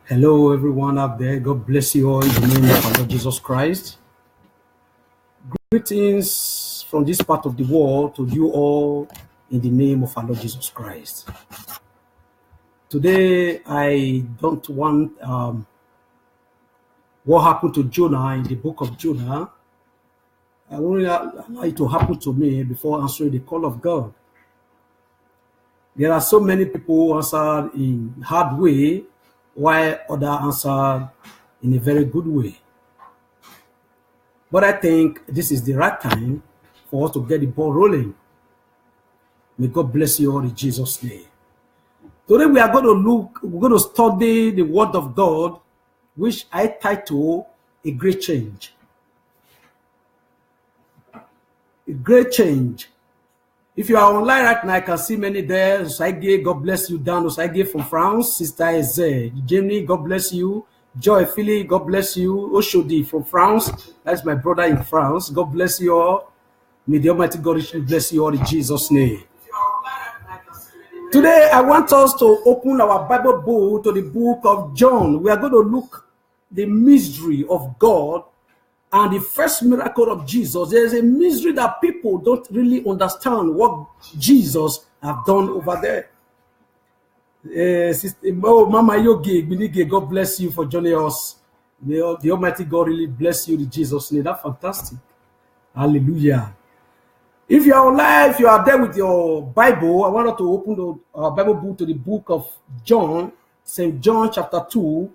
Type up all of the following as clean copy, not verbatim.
Hello, everyone out there. God bless you all in the name of our Lord Jesus Christ. Greetings from this part of the world to you all in the name of our Lord Jesus Christ. Today, I don't want what happened to Jonah in the book of Jonah. I want allow it to happen to me before answering the call of God. There are so many people who answered in hard way, while others answered in a very good way. But I think this is the right time for us to get the ball rolling. May God bless you all in Jesus' name. Today we're going to study the Word of God, which I title A Great Change. A great change. If you are online right now, I can see many there. Osaige, God bless you. Dan Osaige from France. Sister Eze, Jamie, God bless you. Joy Philly, God bless you. Oshodi from France. That's my brother in France. God bless you all. May the Almighty God richly bless you all in Jesus' name. Today, I want us to open our Bible book to the book of John. We are going to look the mystery of God and the first miracle of Jesus. There is a mystery that people don't really understand what Jesus have done over there. Mama Yogi, God bless you for joining us. May the Almighty God really bless you in Jesus' name. That's fantastic. Hallelujah. If you are alive, if you are there with your Bible, I want us to open the Bible book to the book of John, St. John chapter 2.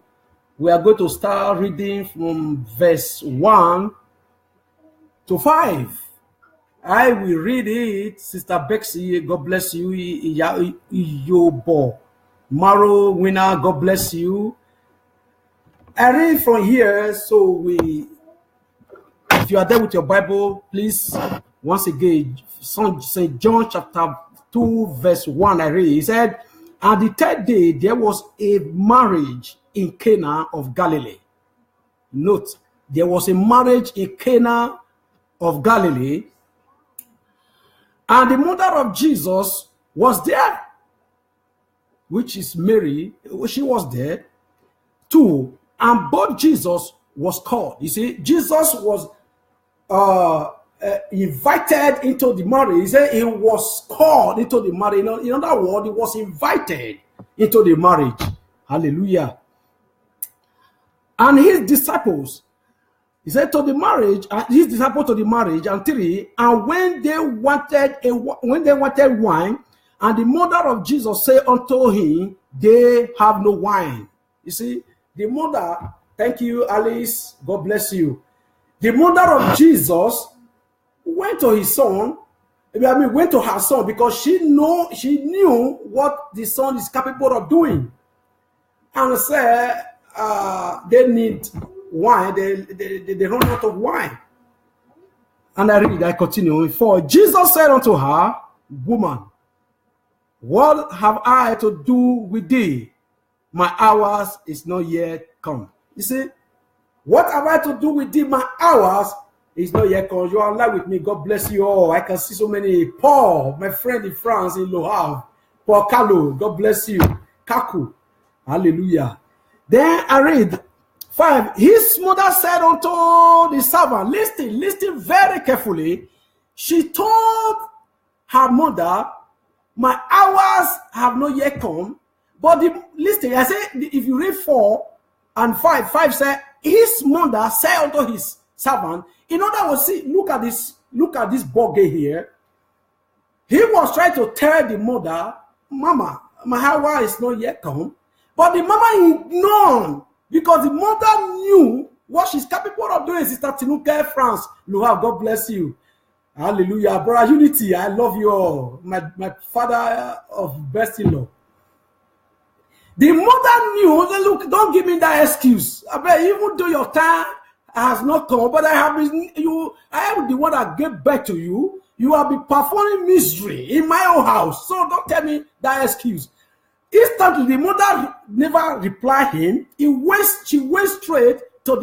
We are going to start reading from verse 1 to 5. I will read it. Sister Bexy, God bless you. Yobo Maro Winner, God bless you. I read from here, so if you are there with your Bible, please, once again, St. John chapter 2, verse 1, I read. He said, "And the third day, there was a marriage in Cana of Galilee." Note, there was a marriage in Cana of Galilee, and the mother of Jesus was there, which is Mary. She was there too, and both Jesus was called. You see, Jesus was invited into the marriage. He said he was called into the marriage. In other words, he was invited into the marriage. Hallelujah. And his disciples, he said to the marriage, his disciples to the marriage, and 3, and when they wanted wine, and the mother of Jesus said unto him, they have no wine. You see, the mother, thank you, Alice, God bless you. The mother of Jesus went to his son, went to her son, because she knew what the son is capable of doing, and said, they need wine, they run out of wine. And I continue. For Jesus said unto her, Woman, what have I to do with thee? My hours is not yet come. You see, what have I to do with thee? My hours is not yet come. You are alive with me. God bless you all. I can see so many. Paul, my friend in France, in Le Havre. Paul Carlo, God bless you. Kaku, hallelujah. Then I read 5. His mother said unto the servant, listen very carefully. She told her mother, my hours have not yet come. But listen, I say, if you read 4 and 5 said, his mother said unto his servant. In other words, see, look at this bugger here. He was trying to tell the mother, Mama, my hour is not yet come. But the mama ignored, because the mother knew what she's capable of doing. Sister Tinuke, France, Luha, God bless you. Hallelujah. Brother Unity, I love you all. My father of best-in-law. The mother knew, look, don't give me that excuse. I bet even though your time has not come, but I am the one that gave birth to you. You have been performing mystery in my own house. So don't tell me that excuse. Instantly, the mother never replied him. She went straight to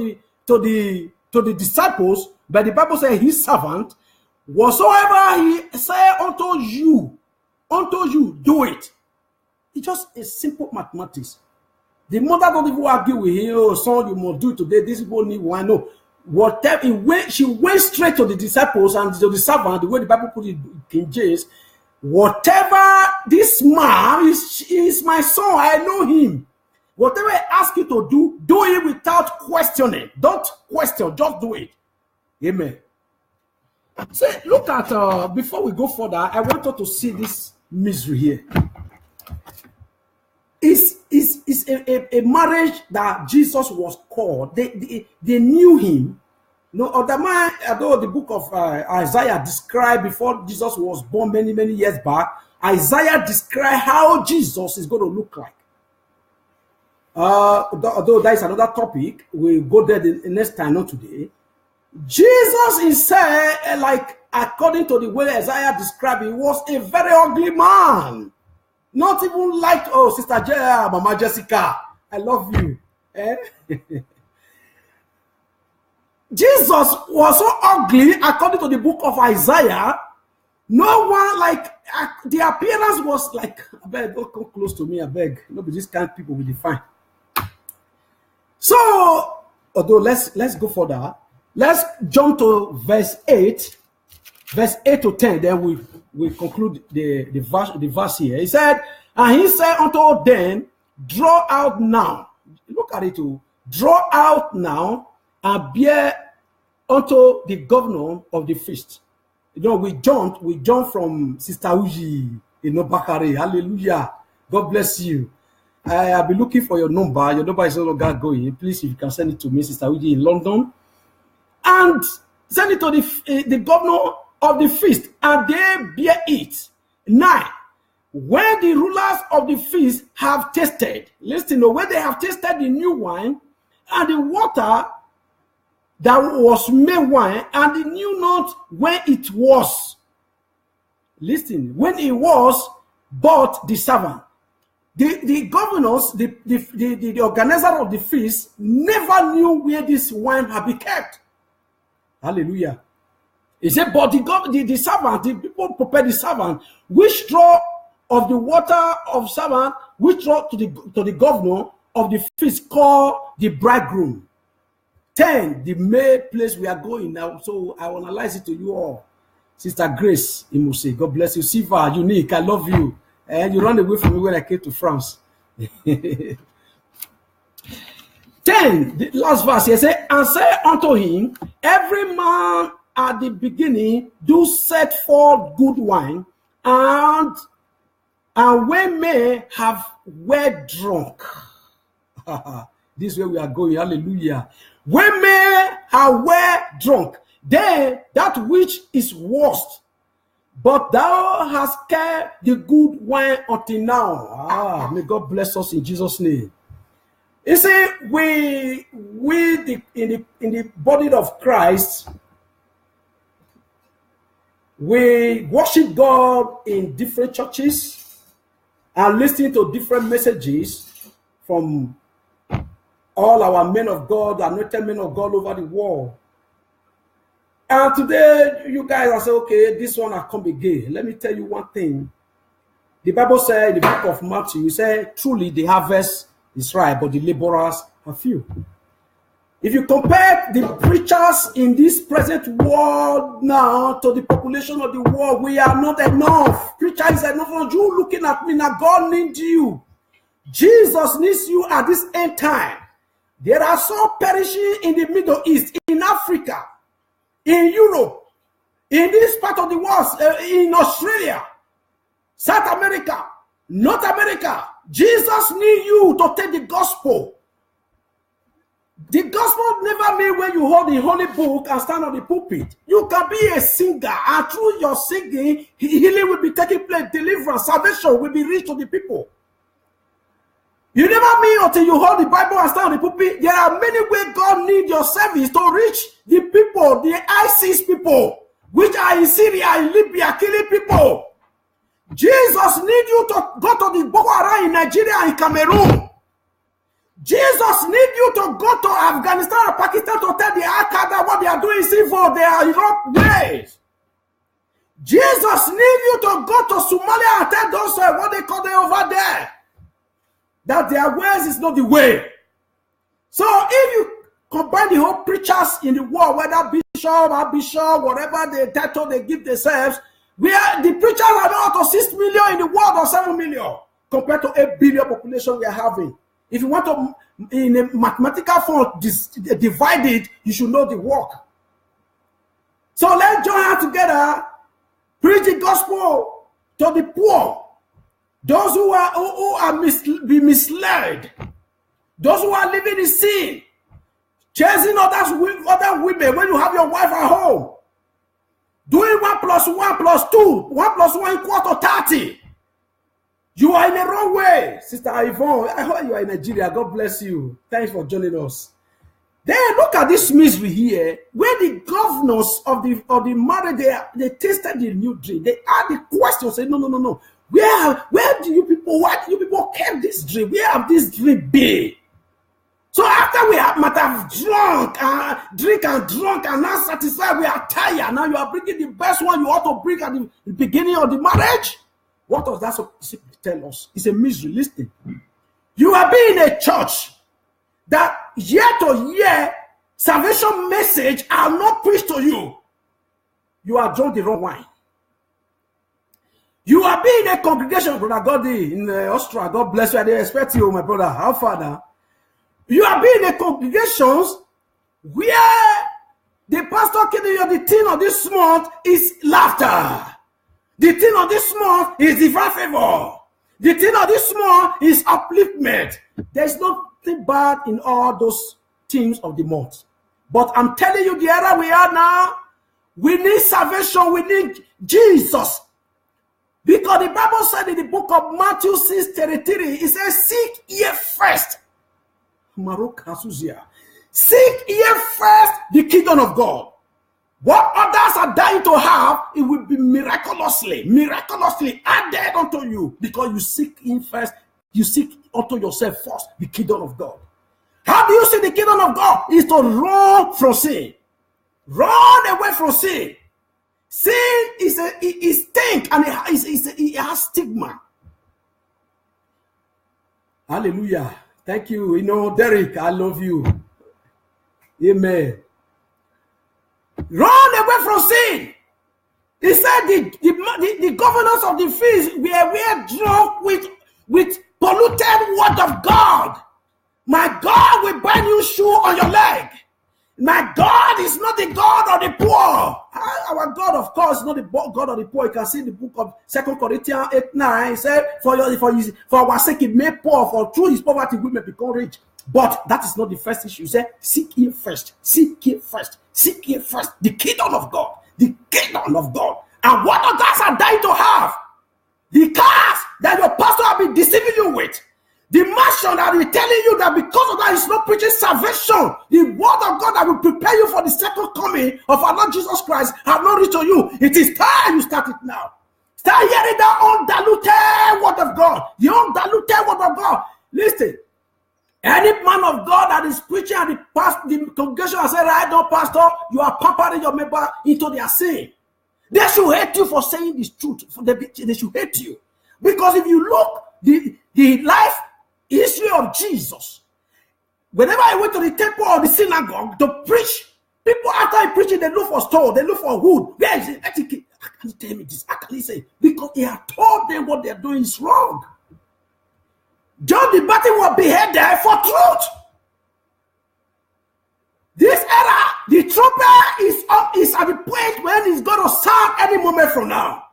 the disciples, but the Bible says his servant, whatsoever he said unto you, do it. It's just a simple mathematics. The mother don't even argue with him. Oh, son, you must do it today. These people need wine. No. Whatever she went straight to the disciples and to the servant, the way the Bible put it in King James. Whatever this man is my son, I know him. Whatever I ask you to do it without questioning. Don't question, just do it. Amen. So look at before we go further, I want you to see this misery here. It's a marriage that Jesus was called. They knew him. No other man, although the book of Isaiah described before Jesus was born many years back, Isaiah described how Jesus is going to look like. Although that is another topic, we'll go there the next time, not today. Jesus is said, like according to the way Isaiah described, he was a very ugly man. Not even like, oh, Sister Mama Jessica, I love you. Jesus was so ugly, according to the book of Isaiah. No one, like, the appearance was like, I beg, don't come close to me, I beg. Nobody, this kind of people will define. So, although let's go further. Let's jump to verse 8 to 10, then we conclude the verse here. He said, and he said unto them, draw out now. Look at it too. Draw out now and bear unto the governor of the feast. You know, we jumped from Sister Uji in Bakare. Hallelujah. God bless you. I'll be looking for your number. Your number is no longer going. Please, if you can send it to me, Sister Uji in London. And send it to the governor of the feast, and they bear it. 9. When the rulers of the feast have tasted, listen, when they have tasted the new wine and the water that was made wine, and they knew not when it was. Listen, when it was, but the servant. The governors, the organizer of the feast, never knew where this wine had been kept. Hallelujah. He said, but the servant, the people prepared the servant, which draw of the water of servant, which draw to the governor of the feast, called the bridegroom. 10, the main place we are going now. So I will analyze it to you all. Sister Grace Imuse, God bless you. Siva, Unique, I love you. And you ran away from me when I came to France. 10, the last verse here say, and say unto him, every man at the beginning do set forth good wine, and when may have well drunk. This is where we are going. Hallelujah. When may have well drunk, then that which is worst, but thou hast kept the good wine until now. May God bless us in Jesus' name. You see, we in the body of Christ, we worship God in different churches and listen to different messages from all our men of God, anointed men of God over the world. And today, you guys are saying, okay, this one has come again. Let me tell you one thing. The Bible says in the book of Matthew, it says, truly the harvest is right, but the laborers are few. If you compare the preachers in this present world now to the population of the world, we are not enough. Preacher is enough. You looking at me now, God needs you. Jesus needs you at this end time. There are some perishing in the Middle East, in Africa, in Europe, in this part of the world, in Australia, South America, North America. Jesus needs you to take the gospel. The gospel never means when you hold the holy book and stand on the pulpit. You can be a singer, and through your singing, healing will be taking place, deliverance, salvation will be reached to the people. You never mean until you hold the Bible and stand on the pulpit. There are many ways God needs your service to reach the people, the ISIS people, which are in Syria, in Libya, killing people. Jesus needs you to go to the Boko Haram in Nigeria and Cameroon. Jesus needs you to go to Afghanistan or Pakistan to tell the Al-Qaeda what they are doing is evil. They are wrong ways. Jesus needs you to go to Somalia and tell those what they call them over there that their ways is not the way. So if you combine the whole preachers in the world, whether bishop, whatever the title they give themselves, where the preachers are not 6 million in the world or 7 million compared to 8 billion population we are having. If you want to, in a mathematical form, divide it, you should know the work. So let's join hands together, preach the gospel to the poor, those who are misled, those who are living in sin, chasing other women when you have your wife at home, doing 1 + 1 + 2, 1 + 1 = 30. You are in the wrong way, Sister Yvonne. I hope you are in Nigeria. God bless you. Thanks for joining us. Then look at this misery here, where the governors of the marriage, they tasted the new drink. They had the question, say, no. Where do you people kept this drink? Where have this drink been? So after we might have drunk and not satisfied, we are tired. Now you are bringing the best one you ought to bring at the beginning of the marriage. What does that tell us? It's a misery. Listen, you are being in a church that year to year salvation message are not preached to you. You are drunk the wrong wine. You are being in a congregation, Brother Gordy in Austria. God bless you. I didn't expect you, my brother. How far now? You are being in a congregations where the pastor telling you the thing of this month is laughter. The thing of this month is divine favor. The thing of this month is upliftment. There's nothing bad in all those things of the month. But I'm telling you, the era we are now, we need salvation. We need Jesus. Because the Bible said in the book of Matthew 6:33, it says, seek ye first. Seek ye first the kingdom of God. What others are dying to have, it will be miraculously added unto you, because you seek in first, you seek unto yourself first the kingdom of God. How do you see the kingdom of God? Is to run from sin. Run away from sin. Sin is stink, and it has stigma. Hallelujah. Thank you. You know, Derek, I love you. Amen. Run away from sin. He said the governors of the feast were drunk with polluted word of God. My God will buy new shoe on your leg. My God is not the God of the poor. Our God, of course, is not the God of the poor. You can see in the book of 2 Corinthians 8:9. He said, for our sake, it made poor, for through his poverty we may become rich. But that is not the first issue. He said, seek ye first. Seek ye first. Seek ye first the kingdom of God. The kingdom of God. And what others are dying to have? The cars that your pastor have been deceiving you with. The mansion that is telling you that because of that is not preaching salvation. The word of God that will prepare you for the second coming of our Lord Jesus Christ have not reached to you. It is time you start it now. Start hearing that undiluted word of God. The undiluted word of God. Listen. Any man of God that is preaching at the congregation and say, right now, pastor, you are pampering your member into their sin. They should hate you for saying this truth. They should hate you. Because if you look, the life history of Jesus, whenever I went to the temple or the synagogue to preach, people after he preaching, they look for stone, they look for wood. Where is it? How can you tell me this? How can he say? Because he had told them what they're doing is wrong. John the Baptist was beheaded for truth. This era, the trumpet is at the point when it's going to sound any moment from now.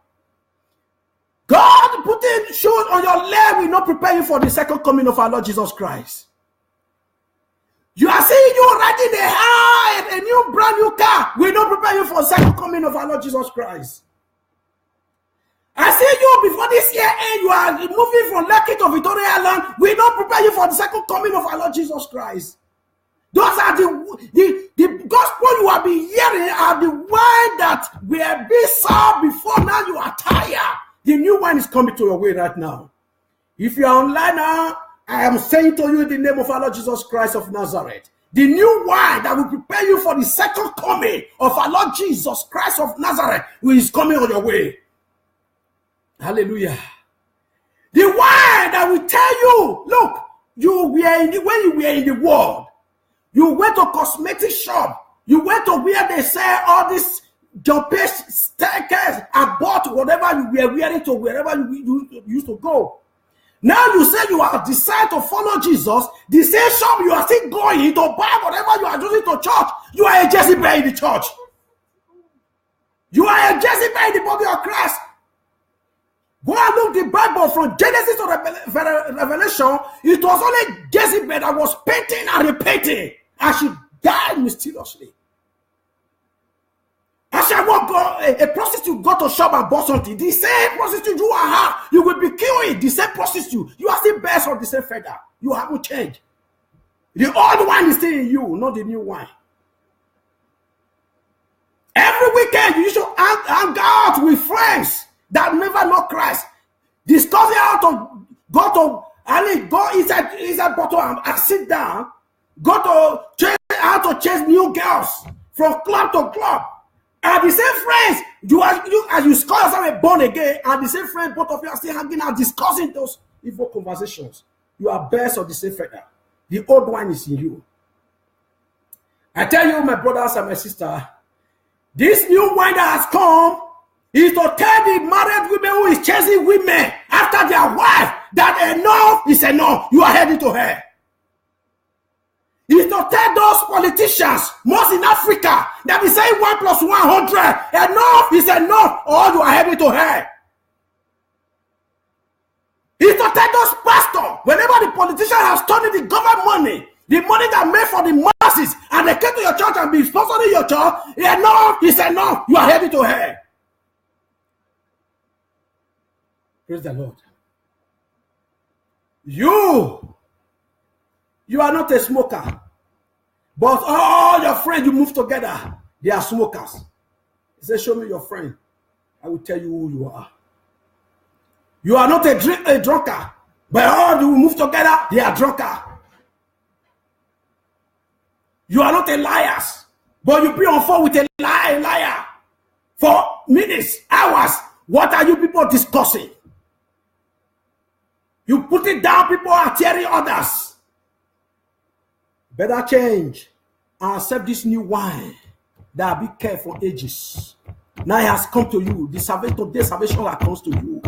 God putting shoes on your leg will not prepare you for the second coming of our Lord Jesus Christ. You are seeing you riding a new brand new car will not prepare you for the second coming of our Lord Jesus Christ. I see you before this year end, you are moving from Lekki to Victoria Island. We don't prepare you for the second coming of our Lord Jesus Christ. Those are the gospel you have been hearing are the wine that were being served before. Now you are tired. The new wine is coming to your way right now. If you are online now, I am saying to you in the name of our Lord Jesus Christ of Nazareth, the new wine that will prepare you for the second coming of our Lord Jesus Christ of Nazareth, who is coming on your way. Hallelujah. The wine that will tell you, look, when you were in the world, you went to cosmetic shop, you went to where they sell all this jumpers, staircase, and bought whatever you were wearing to wherever you used to go. Now you say you are decided to follow Jesus. The same shop you are still going to buy whatever you are using to church. You are a Jezebel in the church. You are a Jezebel in the body of Christ. Go and look the Bible from Genesis to Revelation. It was only Jezebel that was painting and repeating, and she died mysteriously. As a prostitute go to shop and bought something, the same prostitute you are her, you will be killed. The same prostitute, you are still best of the same feather. You haven't changed. The old wine is still in you, not the new wine. Every weekend you should hang out with friends that never know Christ, discussing how to go inside bottle and sit down, how to chase new girls from club to club. And the same friends, as you call yourself born again, and the same friends, both of you are still hanging out, discussing those evil conversations. You are best of the same feather. The old wine is in you. I tell you, my brothers and my sister, this new wine that has come is to tell the married women who is chasing women after their wife that enough is enough. You are heading to hell. Is to tell those politicians, most in Africa, that be saying 1 + 100, enough is enough, or you are heading to hell. Is to tell those pastors, whenever the politician has stolen the government money, the money that made for the masses, and they came to your church and be sponsoring your church, enough is enough, you are heading to hell. Praise the Lord. You are not a smoker, but all your friends you move together, they are smokers. He said, show me your friend. I will tell you who you are. You are not a drunkard, but all you move together, they are drunkard. You are not a liar, but you be on phone with a liar for minutes, hours. What are you people discussing? You put it down, people are tearing others. Better change and accept this new wine that have been kept for ages. Now it has come to you. The salvation that comes to you.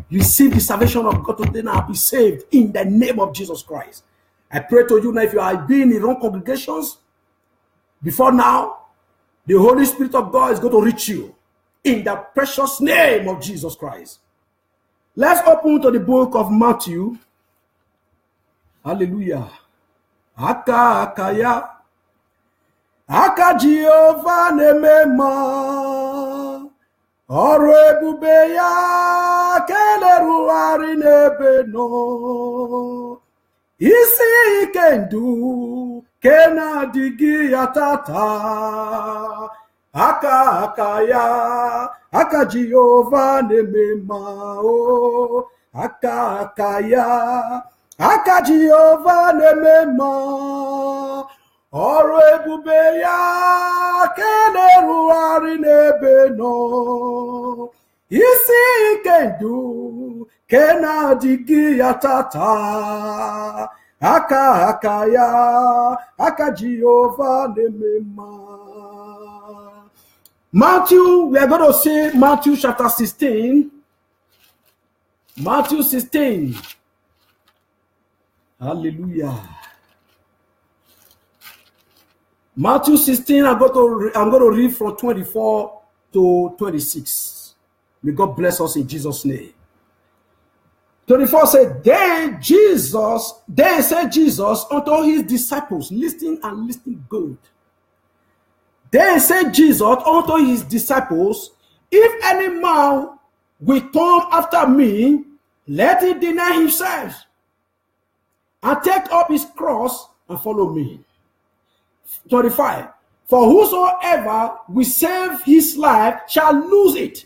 You receive the salvation of God today, now be saved in the name of Jesus Christ. I pray to you now, if you are being in the wrong congregations, before now, the Holy Spirit of God is going to reach you in the precious name of Jesus Christ. Let's open to the book of Matthew. Hallelujah. Aka Jehovah nemema ọrụ ebube ya kelerugharị n'ebe nọ isi ike ndụ ke na-adịghị ya tata aka Jehovah nemema o aka Jehovah nemema ọrụ ebube ya kelerugharị n'ebe nọ isi ike ndụ ke na-adịghị ya tata aka Jehovah nemema. Matthew, we are going to see Matthew chapter 16. Matthew 16. Hallelujah. Matthew 16, I'm going to read from 24 to 26. May God bless us in Jesus' name. 24 said, Then said Jesus unto his disciples, listen and listen good. Then said Jesus unto his disciples, if any man will come after me, let him deny himself and take up his cross and follow me. 25. For whosoever will save his life shall lose it,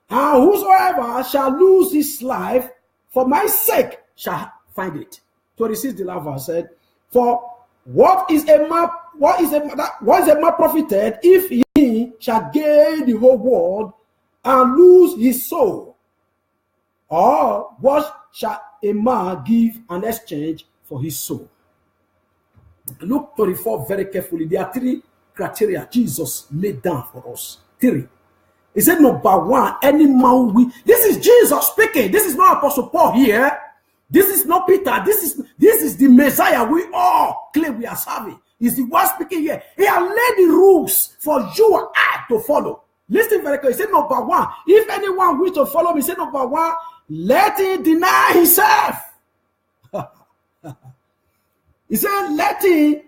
and whosoever shall lose his life for my sake shall find it. 26. The last verse said, for what is a man profited if he shall gain the whole world and lose his soul? Or what shall a man give an exchange for his soul. Luke 24 very carefully. There are 3 criteria Jesus laid down for us. 3. He said, number 1, any man we. This is Jesus speaking. This is not Apostle Paul here. This is not Peter. This is the Messiah we all claim we are serving. He's the one speaking here. He has laid the rules for you and I to follow. Listen very clearly. He said, number 1, if anyone wish to follow me, he said, number 1, let him deny himself. He said, let him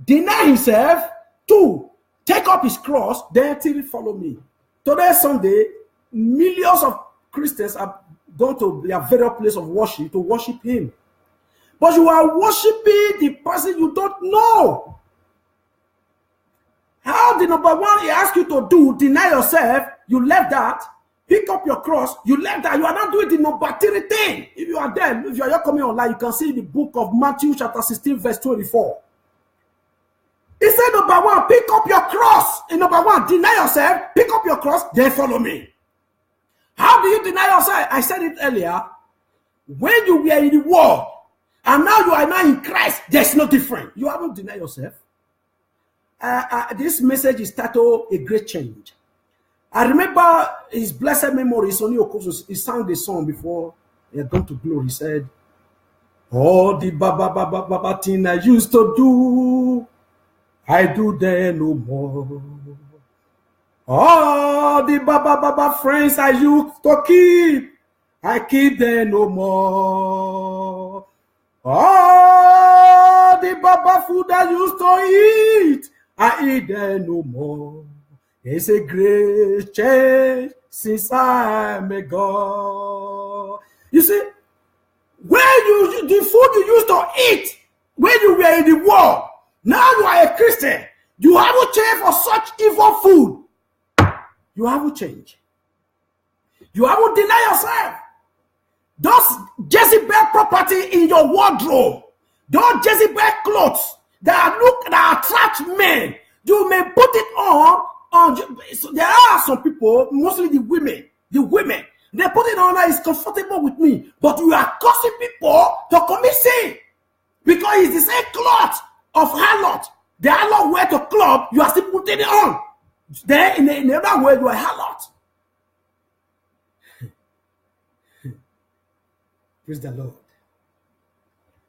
deny himself. 2, take up his cross, then till follow me. Today, Sunday, millions of Christians have gone to their very place of worship to worship him. But you are worshiping the person you don't know. How the number 1 he asked you to do, deny yourself, you left that. Pick up your cross, you left that. You are not doing the number 3 thing. If you are there, if you are coming online, you can see the book of Matthew chapter 16 verse 24. He said, number 1, pick up your cross. And number 1, deny yourself, pick up your cross, then follow me. How do you deny yourself? I said it earlier. When you were in the world, and now you are now in Christ, there's no difference. You haven't denied yourself. This message is titled A Great Change. I remember his blessed memory, Sonny Okoso, he sang the song before he had gone to glory. He said, all the baba thing I used to do, I do there no more. All the baba friends I used to keep, I keep them no more. All the baba food I used to eat, I eat them no more. It's a great change since I'm a God. You see, when the food you used to eat when you were in the world, now you are a Christian. You haven't changed for such evil food. You haven't changed. You haven't denied yourself. Those Jezebel property in your wardrobe, those Jezebel clothes that attract men, you may put it on. So there are some people, mostly the women, they put it on that is comfortable with me, but you are causing people to commit sin because it's the same cloth of harlot. The harlot wear to club, you are still putting it on. Then in another way, you are harlot. Praise the Lord.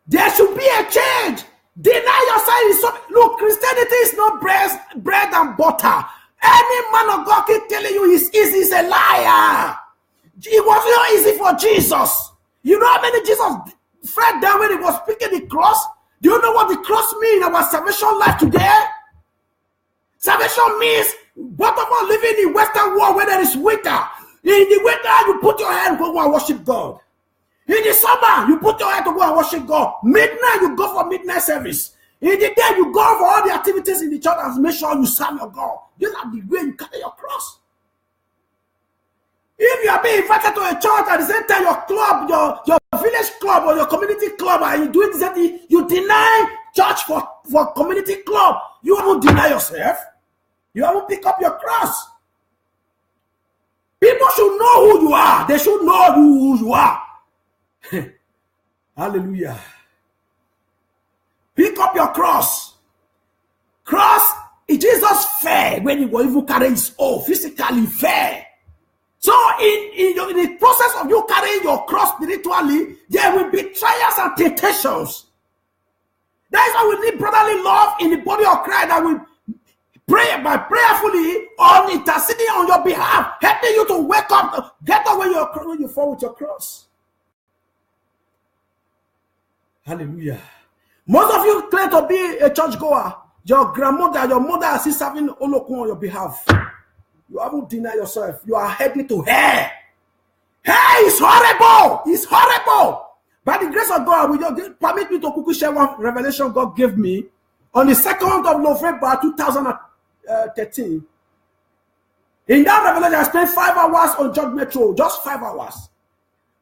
There should be a change. Deny yourself. Look, Christianity is not bread and butter. Any man of God keep telling you it's easy, is a liar. It was not easy for Jesus. You know how many Jesus fell down when he was picking the cross? Do you know what the cross means in our salvation life today? Salvation means both of us living in Western world where there is winter. In the winter, you put your hand and go and worship God. In the summer, you put your hand to go and worship God. Midnight, you go for midnight service. In the day, you go for all the activities in the church and make sure you serve your God. These are the way you carry your cross. If you are being invited to a church at the same time, your club, your village club or your community club, and you do it the same thing, you deny church for community club. You haven't deny yourself. You haven't pick up your cross. People should know who you are. They should know who you are. Hallelujah. Pick up your cross. Cross, Jesus fair when he was even carrying his own, physically fair. So in the process of you carrying your cross spiritually, there will be trials and temptations. That is why we need brotherly love in the body of Christ, that we pray by prayerfully or interceding on your behalf, helping you to wake up, get up when you fall with your cross. Hallelujah. Most of you claim to be a churchgoer. Your grandmother, your mother is serving Olokun on your behalf. You haven't denied yourself. You are heading to hell. Hell is horrible. It's horrible. By the grace of God, permit me to quickly share one revelation God gave me on the 2nd of November 2013. In that revelation, I spent 5 hours on Judgment Road, just 5 hours.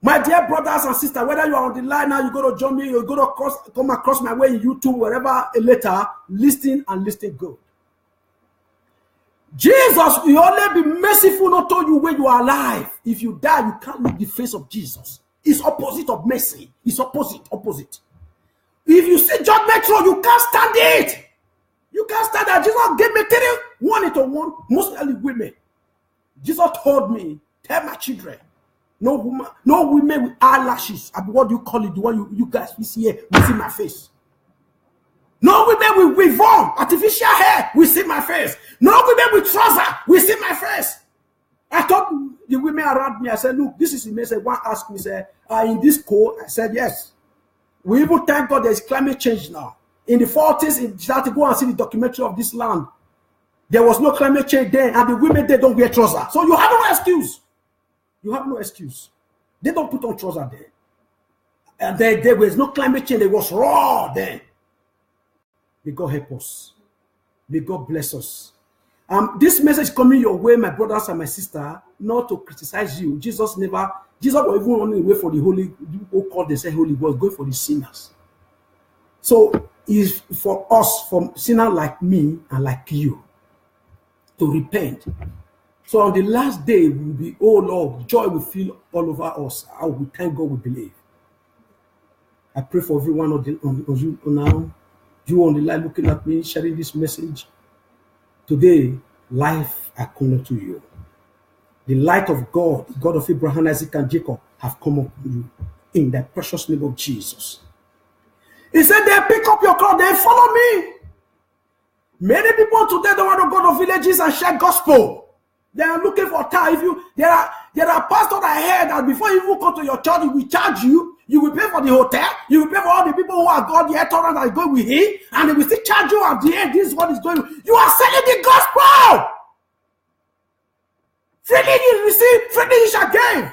My dear brothers and sisters, whether you are on the line now, you go to join me, you go to come across my way in YouTube, wherever, later, listen and listen good. Jesus will only be merciful not to you when you are alive. If you die, you can't look the face of Jesus. It's opposite of mercy. It's opposite. If you see judgment throne, you can't stand it. You can't stand that. Jesus gave me 1:1, mostly women. Jesus told me, tell my children, no women with eyelashes. What do you call it? The one you guys see here, we see my face. No women with weave-on, artificial hair, we see my face. No women with trouser, we see my face. I told the women around me, I said, look, this is the message. One asked me, said, in this code? I said, yes. We even thank God there's climate change now. In the 40s, you have to go and see the documentary of this land. There was no climate change then, and the women, they don't wear trousers. So you have no excuse. You have no excuse. They don't put on trousers there. And there was no climate change. It was raw then. May God help us. May God bless us. This message coming your way, my brothers and my sister, not to criticize you. Jesus was even running away for the holy, people called themselves holy, was going for the sinners. So it's for us, for sinners like me and like you, to repent. So on the last day, we will be, oh Lord, joy will fill all over us. I will thank God, we believe. I pray for everyone on you now, you on the line looking at me, sharing this message. Today, life I come to you. The light of God, God of Abraham, Isaac, and Jacob, have come upon you in the precious name of Jesus. He said, they pick up your cross, they follow me. Many people today don't want to go to villages and share gospel. They are looking for time. There are pastors I heard that before you even come to your church, we charge you. You will pay for the hotel. You will pay for all the people who are God, the restaurant that is going with him, and they will still charge you at the end. This is what is going on. You are selling the gospel. Freely you receive, freely you shall give.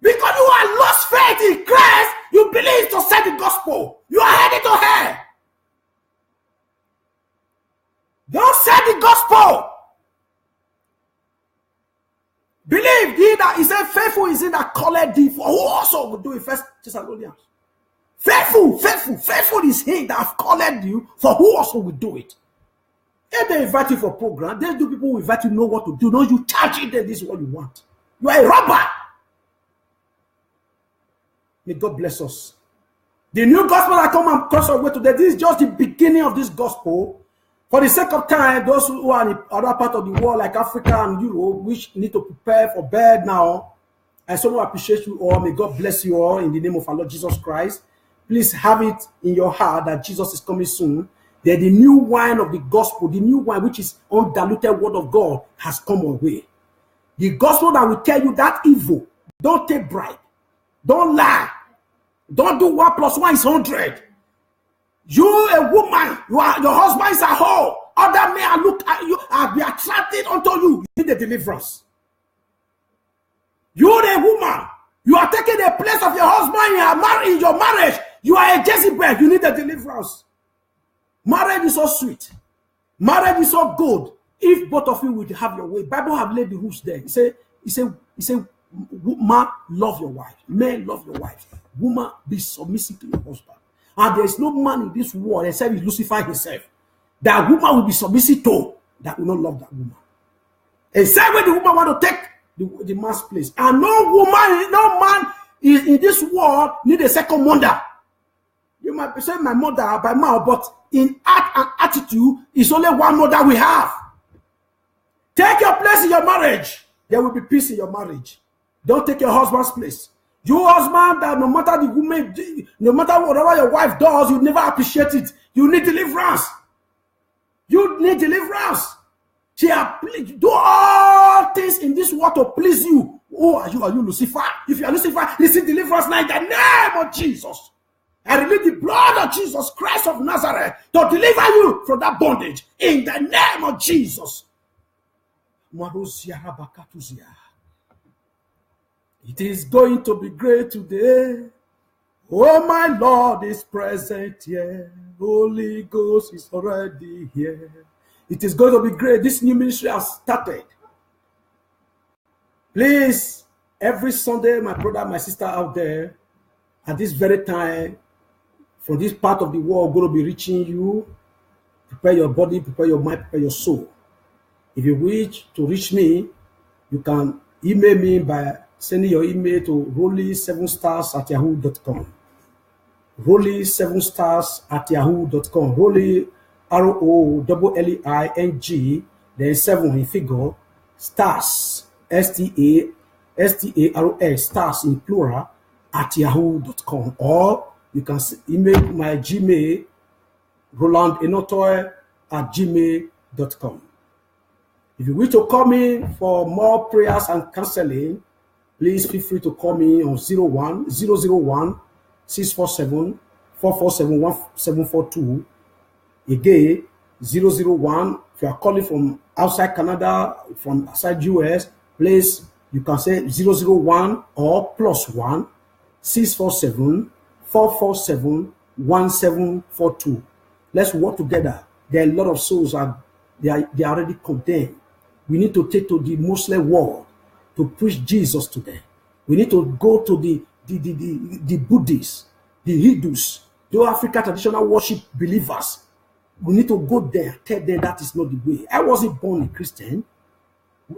Because you are lost faith in Christ, you believe to sell the gospel. You are headed to hell. Don't sell the gospel. Believe ye that he said, faithful is he that calleth thee, for who also will do it. First Thessalonians. Faithful is he that have called you, for who also will do it. If they invite you for program, they do people who invite you know what to do. No, you charge it, then this is what you want. You are a robber. May God bless us. The new gospel that come and cross our way today, this is just the beginning of this gospel. For the sake of time, those who are in other part of the world, like Africa and Europe, which need to prepare for bed now, I so much appreciate you all. May God bless you all in the name of our Lord Jesus Christ. Please have it in your heart that Jesus is coming soon. That the new wine of the gospel, the new wine which is undiluted word of God, has come away. The gospel that will tell you that evil, don't take bribe, don't lie, don't do 1 + 1 is 100. You, a woman, your husband is a whore. Other men look at you and be attracted unto you. You need the deliverance. You're a woman. You are taking the place of your husband in your marriage. You are a Jezebel. You need the deliverance. Marriage is so sweet. Marriage is so good. If both of you would have your way, Bible have laid the rules there. He say, man, love your wife. Men, love your wife. Woman, be submissive to your husband. And there is no man in this world except Lucifer himself that woman will be submissive to, that will not love that woman. Except when the woman want to take the man's place. And no man in this world need a second mother. You might be saying my mother by mouth, but in act and attitude, it's only one mother we have. Take your place in your marriage. There will be peace in your marriage. Don't take your husband's place. You husband, that no matter the woman, no matter whatever your wife does, you never appreciate it. You need deliverance. You need deliverance. She do all things in this world to please you. Who are you? Are you Lucifer? If you are Lucifer, receive deliverance now in the name of Jesus. I release the blood of Jesus Christ of Nazareth to deliver you from that bondage in the name of Jesus. It is going to be great today. Oh, my Lord is present here. Holy Ghost is already here. It is going to be great. This new ministry has started. Please, every Sunday, my brother, my sister out there, at this very time, from this part of the world, going to be reaching you. Prepare your body, prepare your mind, prepare your soul. If you wish to reach me, you can email me by sending your email to rolly7stars@yahoo.com. Rolly 7 stars at yahoo.com. Rolly, ROLLING, then 7 in figure, stars, STARS, stars in plural, at yahoo.com. Or you can email my Gmail, rolandenotoy@gmail.com. If you wish to call me for more prayers and counseling, please feel free to call me on 001 647 447 1742. Again, 001. If you are calling from outside Canada, from outside US, please, you can say 001 or +1 647 447 1742. Let's work together. There are a lot of souls they are already condemned. We need to take to the Muslim world to preach Jesus to them. We need to go to the Buddhists, the Hindus, the African traditional worship believers. We need to go there, tell them that is not the way. I wasn't born a Christian.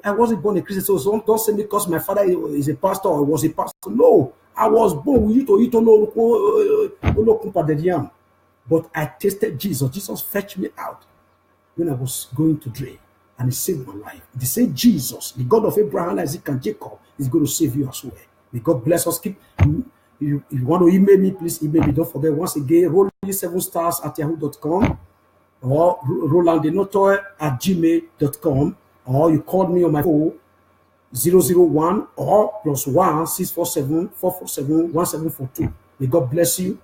So don't say because my father is a pastor or was a pastor. No, I was born with you. But I tasted Jesus. Jesus fetched me out when I was going to drain, and he saved my life. The same Jesus, the God of Abraham, Isaac, and Jacob, is going to save you as well. May God bless us. If you want to email me, please email me. Don't forget, once again, Rolly7stars at yahoo.com or rolandenotoy@gmail.com, or you call me on my phone 001 or +1 647 447 1742. May God bless you.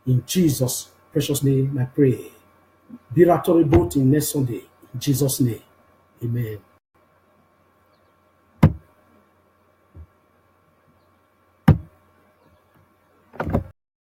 In Jesus' precious name, I pray. Be rapturable till next Sunday. In Jesus' name, amen.